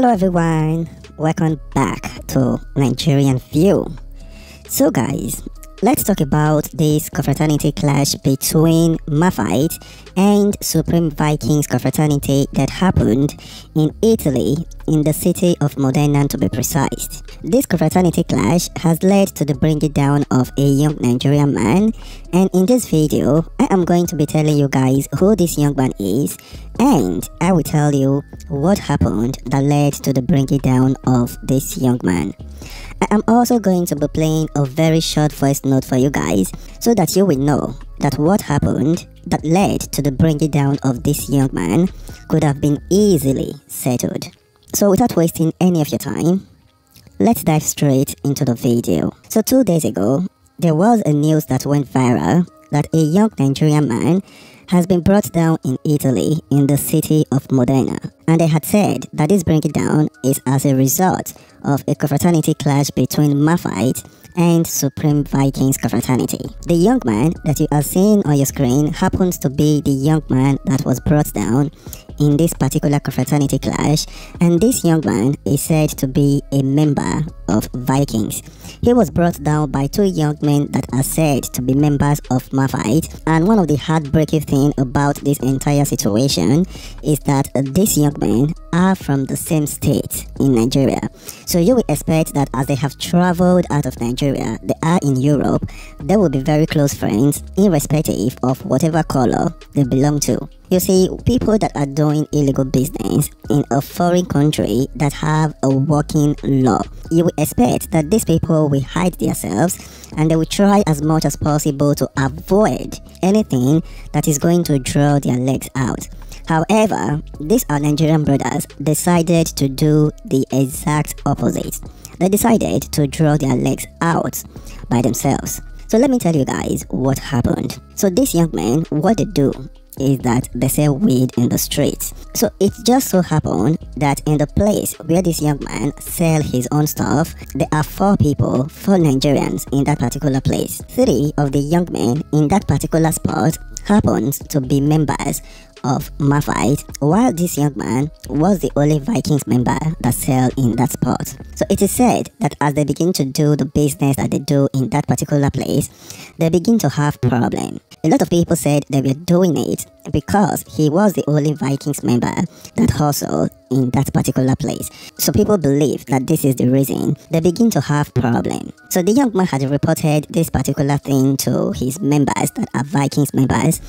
Hello everyone, welcome back to Nigerian View. So guys, let's talk about this confraternity clash between Maphite and Supreme Vikings confraternity that happened in Italy, in the city of Modena to be precise. This confraternity clash has led to the bringing down of a young Nigerian man, and in this video I am going to be telling you guys who this young man is, and I will tell you what happened that led to the bringing down of this young man. I am also going to be playing a very short voice note for you guys so that you will know that what happened that led to the bringing down of this young man could have been easily settled. So without wasting any of your time, let's dive straight into the video. So 2 days ago, there was a news that went viral that a young Nigerian man has been brought down in Italy in the city of Modena, and they had said that this bringing down is as a result of a confraternity clash between Maphite and Supreme Vikings confraternity. The young man that you are seeing on your screen happens to be the young man that was brought down in this particular confraternity clash, and this young man is said to be a member of Vikings. He was brought down by two young men that are said to be members of Maphite, and one of the heartbreaking things about this entire situation is that these young men are from the same state in Nigeria. So you will expect that as they have traveled out of Nigeria, they are in Europe, they will be very close friends irrespective of whatever color they belong to. You see, people that are doing illegal business in a foreign country that have a working law, you will expect that these people will hide themselves and they will try as much as possible to avoid anything that is going to draw their legs out. However, these our Nigerian brothers decided to do the exact opposite. They decided to draw their legs out by themselves. So let me tell you guys what happened. So these young men, what they do is that they sell weed in the streets. So it just so happened that in the place where this young man sell his own stuff, there are 4 people, 4 Nigerians in that particular place. 3 of the young men in that particular spot happens to be members of Maphite, while this young man was the only Vikings member that sell in that spot. So it is said that as they begin to do the business that they do in that particular place, they begin to have problem. A lot of people said they were doing it because he was the only Vikings member that hustled in that particular place. So people believe that this is the reason they begin to have problem. So the young man had reported this particular thing to his members that are Vikings members,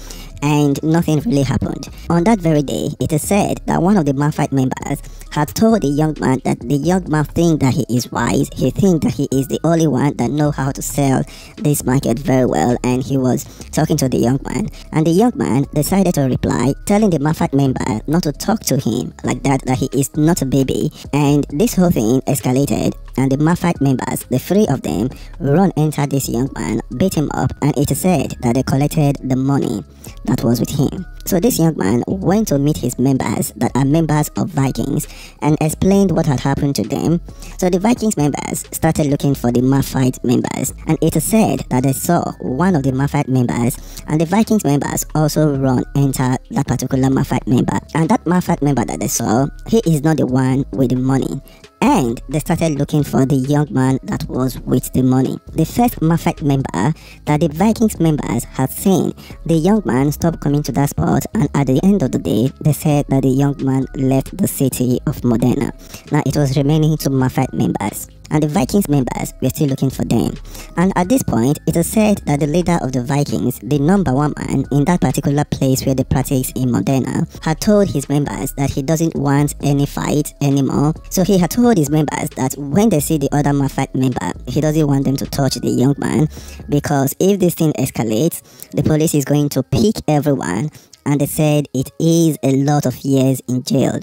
and nothing really happened. On that very day, it is said that one of the Maphite members had told the young man that the young man think that he is wise, he think that he is the only one that know how to sell this market very well, and he was talking to the young man, and the young man decided to reply telling the Maphite member not to talk to him like that he is not a baby, and this whole thing escalated, and the Maphite members, the 3 of them, run enter this young man, beat him up, and it is said that they collected the money that was with him. So this young man went to meet his members that are members of Vikings and explained what had happened to them. So the Vikings members started looking for the Maphite members, and it is said that they saw one of the Maphite members, and the Vikings members also run enter that particular Maphite member, and that Maphite member that they saw, he is not the one with the money. And they started looking for the young man that was with the money. The first Maphite member that the Vikings members had seen, the young man stopped coming to that spot, and at the end of the day, they said that the young man left the city of Modena. Now it was remaining 2 Maphite members, and the Vikings members were still looking for them. And at this point, it is said that the leader of the Vikings, the #1 man in that particular place where they practice in Modena, had told his members that he doesn't want any fight anymore. So he had told his members that when they see the other Maphite member, he doesn't want them to touch the young man, because if this thing escalates, the police is going to pick everyone, and they said it is a lot of years in jail.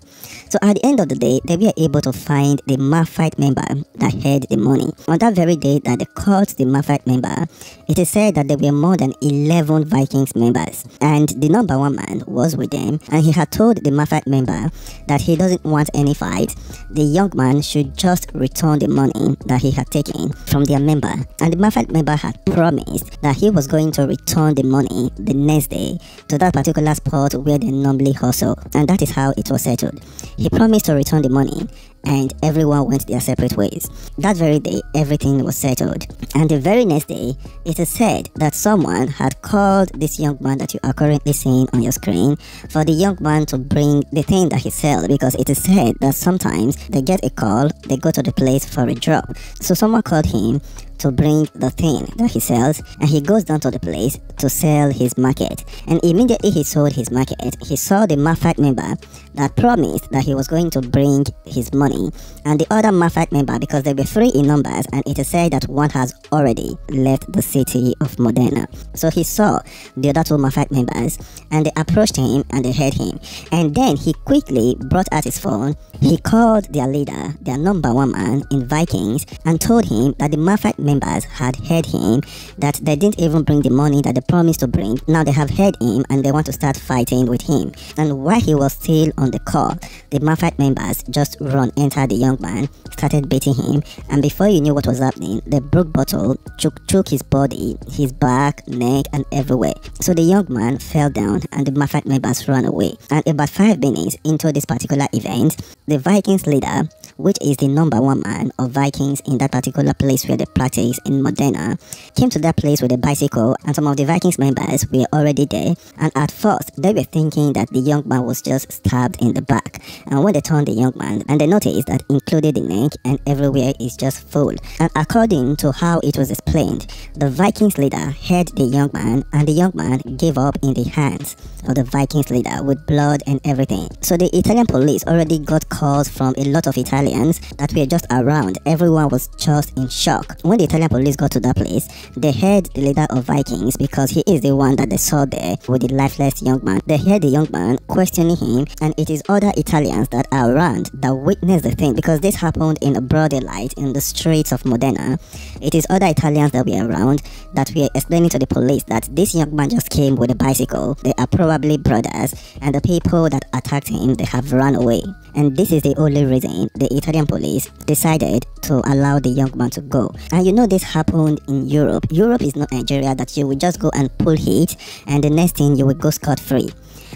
So at the end of the day, they were able to find the Maphite member that hid the money. On that very day that they caught the Maphite member, it is said that there were more than 11 Vikings members, and the number one man was with them, and he had told the Maphite member that he doesn't want any fight. The young man should just return the money that he had taken from their member, and the Maphite member had promised that he was going to return the money the next day to that particular spot where they normally hustle, and that is how it was settled. He promised to return the money, and everyone went their separate ways. That very day, everything was settled. And the very next day, it is said that someone had called this young man that you are currently seeing on your screen for the young man to bring the thing that he sells, because it is said that sometimes they get a call, they go to the place for a drop. So someone called him to bring the thing that he sells, and he goes down to the place to sell his market. And immediately he sold his market, he saw the Maphite member that promised that he was going to bring his money, and the other Maphite member, because they were 3 in numbers, and it is said that one has already left the city of Modena. So he saw the other 2 Maphite members, and they approached him and they heard him, and then he quickly brought out his phone. He called their leader, their number one man in Vikings, and told him that the Maphite members had heard him, that they didn't even bring the money that they promised to bring. Now they have heard him and they want to start fighting with him. And while he was still on the call, the Maphite members just entered the young man, started beating him, and before you knew what was happening, they broke bottle, shook his body, his back, neck, and everywhere. So the young man fell down and the Maphite members ran away. And about 5 minutes into this particular event, the Vikings leader, which is the number one man of Vikings in that particular place where they practice in Modena, came to that place with a bicycle, and some of the Vikings members were already there. And at first, they were thinking that the young man was just stabbed in the back. And when they turned the young man, and they noticed that included the neck and everywhere is just full. And according to how it was explained, the Vikings leader held the young man, and the young man gave up in the hands of the Vikings leader with blood and everything. So the Italian police already got calls from a lot of Italians that were just around. Everyone was just in shock. When the Italian police got to that place, they heard the leader of Vikings, because he is the one that they saw there with the lifeless young man. They heard the young man questioning him, and it is other Italians that are around that witnessed the thing, because this happened in a broad daylight in the streets of Modena. It is other Italians that were around that were explaining to the police that this young man just came with a bicycle. They are probably brothers, and the people that attacked him, they have run away. And this is the only reason the Italian police decided to allow the young man to go. And you know, this happened in Europe. Europe is not Nigeria that you will just go and pull heat and the next thing you will go scot-free.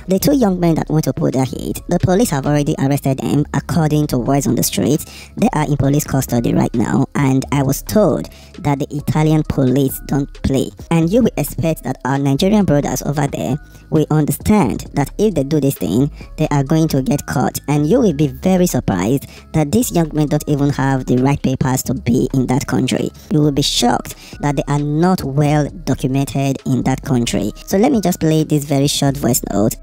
The 2 young men that went to pull their heat, the police have already arrested them according to voice on the streets. They are in police custody right now, and I was told that the Italian police don't play. And you will expect that our Nigerian brothers over there will understand that if they do this thing, they are going to get caught. And you will be very surprised that these young men don't even have the right papers to be in that country. You will be shocked that they are not well documented in that country. So let me just play this very short voice note.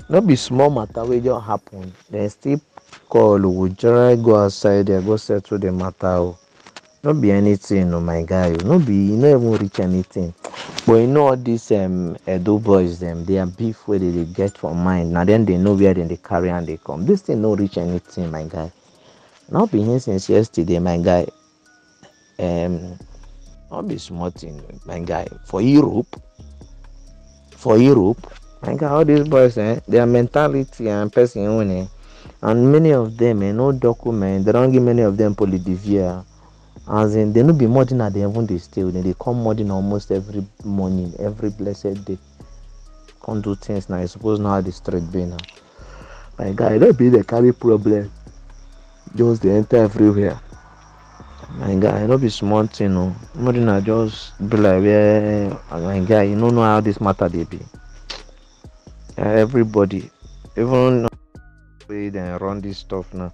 No be small matter wey just happen, dem still call, we generally go outside there go settle the matter. No be anything, oh my guy, no be, you no even reach anything. But you know all these Edo boys, them their beef where they get for mind. Now then they know where they carry and they come. This thing no reach anything, my guy. Not been here since yesterday, my guy. Not be small thing, my guy. For Europe, my guy, all these boys, their mentality and person owning, and many of them, no document. They don't give many of them polydivia. As in, they no be modding at the even they stay. They come modding almost every morning, every blessed day. Can't do things now. I suppose now the street be now. My guy, don't be the carry problem. Just they enter everywhere. My guy, don't be small thing, no. Modding I just be like, yeah, my guy, you don't know how this matter they be. Everybody, even way they run this stuff now.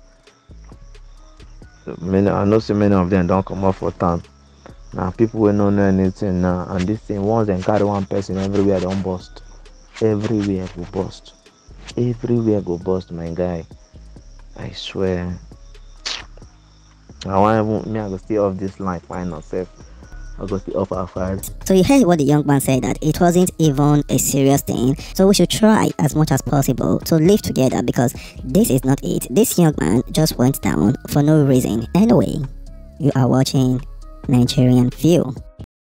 I know so many of them don't come up for town. Now people will not know anything now, and this thing once they carry one person everywhere don't bust. Everywhere go bust. Everywhere go bust, my guy. I swear. I want me I go stay off this line fine myself. I got the offer fired. So you heard what the young man said, that it wasn't even a serious thing. So we should try as much as possible to live together, because this is not it. This young man just went down for no reason. Anyway, you are watching Nigerian View.